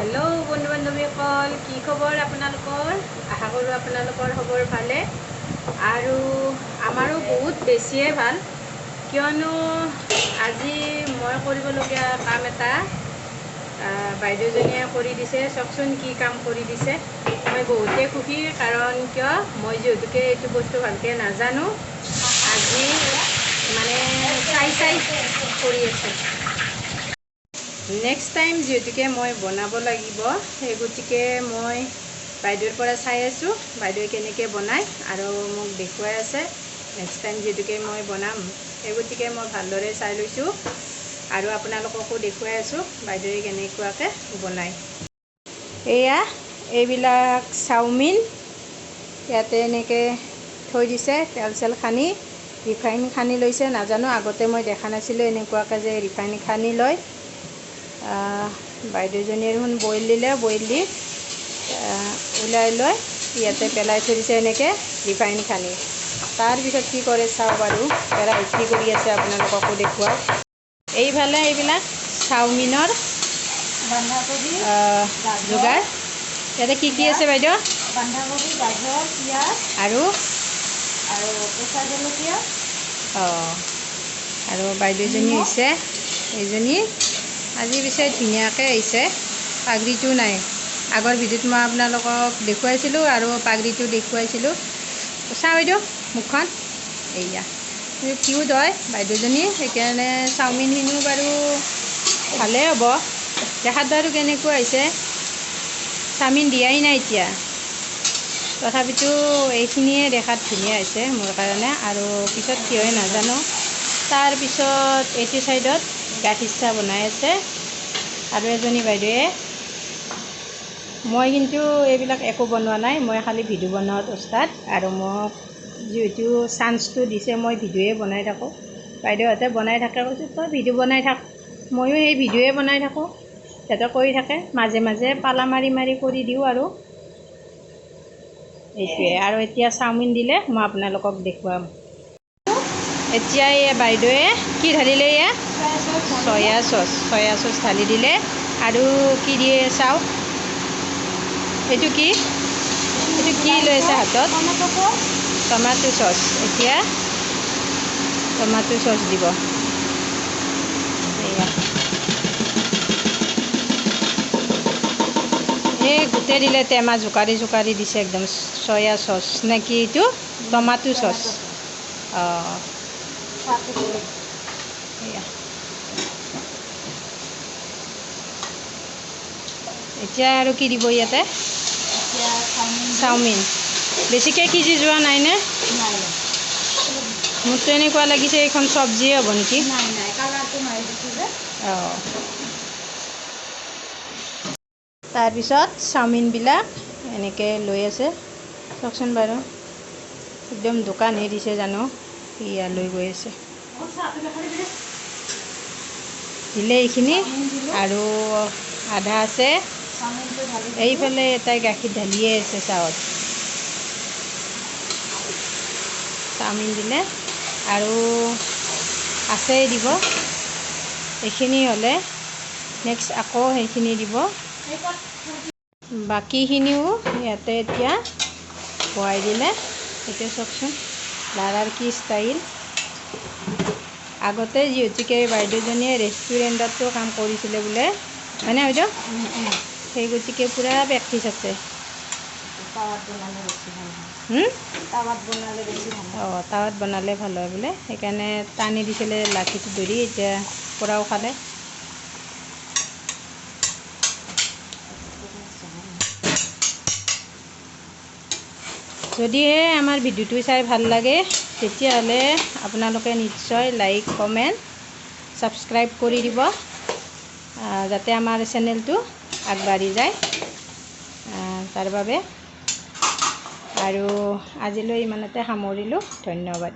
Hello बंधु बान्धवीসকল কি খবৰ আপোনালোকৰ আশা কৰো আপোনালোকৰ খবৰ ভালে আৰু আমাৰো বহুত বেছিয়ে ভাল কিয়নো আজি মই কৰিবলগীয়া কাম এটা বাইদেউজনীয়ে কৰি দিছে চকচোন কি কাম কৰি দিছে মই বহুতে খুশি কাৰণ কিয় মই যেহেতুকে এইটো বস্তু ভালকে নাজানো আজি মানে চাই কৰি আছে नेक्स्ट टाइम जेतुके मैं बनाब लागिब সেই গতিকে मैं বাইদেউৰ পৰা চাই আছো বাইদেউ কেনেকৈ বনায় আৰু মোক দেখুৱাই আছে নেক্সট টাইম যেতুকে মই বনাম সেই গতিকে মই ভালদৰে চাই লৈছো আৰু আপোনালোককো দেখুৱাই আছো বাইদেউয়ে কেনেকুৱাকৈ বনায় এয়া এইবিলাক চাওমিন ইয়াতে এনেকৈ থৈ দিছে তেল চেল খানি ৰিফাইন খানি লৈছে নাজানো আগতে মই দেখা নাছিলো এনেকুৱাকৈ যে ৰিফাইন খানি লয় বাইদেউজনীয়ে দেখোন বইল দিলে বইল দি ওলাই লৈ ইয়াতে পেলাই থৈ দিছে এনেকৈ ৰিফাইন খানি তাৰপিছত কি কৰে চাওঁ বাৰু কেৰাহীত কি কৰি আছে আপোনালোককো দেখুৱাওঁ এইফালে এইবিলাক চাওমিনৰ বন্ধাকবি যোগাৰ ইয়াতে কি আছে বাইদেউ বন্ধাকবি গাজৰ পিঁয়াজ আৰু কেঁচা জলকীয়া আৰু বাইদেউজনী হৈছে এইজনী আজি পিছে ধুনীয়াকৈ আহিছে পাগৰিটো নাই আগৰ ভিডিঅ'ত মই আপোনালোকক দেখুৱাইছিলোঁ আৰু পাগৰিটো দেখুৱাইছিলোঁ চাওঁ বাইদেউ মুখখন এয়া কিউট হয় বাইদেউজনী সেইকাৰণে চাওমিনখিনিও বাৰু ভালেই হ'ব দেখাত বাৰু কেনেকুৱা হৈছে চাওমিন দিয়াই নাই এতিয়া তথাপিতো এইখিনিয়ে দেখাত ধুনীয়া হৈছে মোৰ কাৰণে আৰু পিছত কি হয় নাজানো তাৰপিছত এইটো চাইডত গাখীৰ চাহ বনাই আছে আৰু এজনী বাইদেৱে মই কিন্তু এইবিলাক একো বনোৱা নাই মই খালি ভিডিঅ' বনোৱাত ওস্তাদ আৰু মোক যেহেতু চান্সটো দিছে মই ভিডিঅ'য়ে বনাই থাকোঁ বাইদেউহঁতে বনাই থাকে কৈছোঁ তই ভিডিঅ' বনাই থাক ময়ো সেই ভিডিঅ'য়ে বনাই থাকোঁ সিহঁতে কৰি থাকে মাজে মাজে পালা মাৰি মাৰি কৰি দিওঁ আৰু এইটোৱে আৰু এতিয়া চাওমিন দিলে মই আপোনালোকক দেখুৱাম এতিয়া এই বাইদেৱে কি ঢালিলে এয়া সয়া চচ ঢালি দিলে আৰু কি দিয়ে চাওক এইটো কি লৈ আছে হাতত টমাটো চচ এতিয়া টমাটো চচ দিব এই গোটেই দিলে টেমা জোকাৰি দিছে একদম সয়া চচ নে কি এইটো টমাটো চচ এতিয়া আৰু কি দিব ইয়াতে চাওমিন বেছিকৈ সিজি যোৱা নাইনে মোৰতো এনেকুৱা লাগিছে এইখন চব্জিয়ে হ'ব নেকি তাৰপিছত চাওমিনবিলাক এনেকৈ লৈ আছে চাওকচোন বাৰু একদম দোকানহে দিছে জানো ইয়া লৈ গৈ আছে দিলে এইখিনি আৰু আধা আছে এইফালে এটাই গাখীৰ ঢালিয়ে আছে চাহত চাওমিন দিলে আৰু আছেই দিব এইখিনি হ'লে নেক্সট আকৌ সেইখিনি দিব বাকীখিনিও ইয়াতে এতিয়া বহাই দিলে এতিয়া চাওকচোন লাৰাৰ কি ষ্টাইল আগতে যিহেতুকে বাইদেউজনীয়ে ৰেষ্টুৰেণ্টতো কাম কৰিছিলে বোলে হয়নে বাইদেউ সেই গতিকে পুৰা প্ৰেক্টিচ আছে টাৱাত বনালে ভাল হয় বোলে সেইকাৰণে টানি দিছিলে লাঠিটো ধৰি এতিয়া পৰাও খালে যদিহে আমাৰ ভিডিঅ'টো চাই ভাল লাগে তেতিয়াহ'লে আপোনালোকে নিশ্চয় লাইক কমেণ্ট ছাবস্ক্ৰাইব কৰি দিব যাতে আমাৰ চেনেলটো আগবাঢ়ি যায় তাৰ বাবে আৰু আজিলৈ ইমানতে সামৰিলোঁ ধন্যবাদ।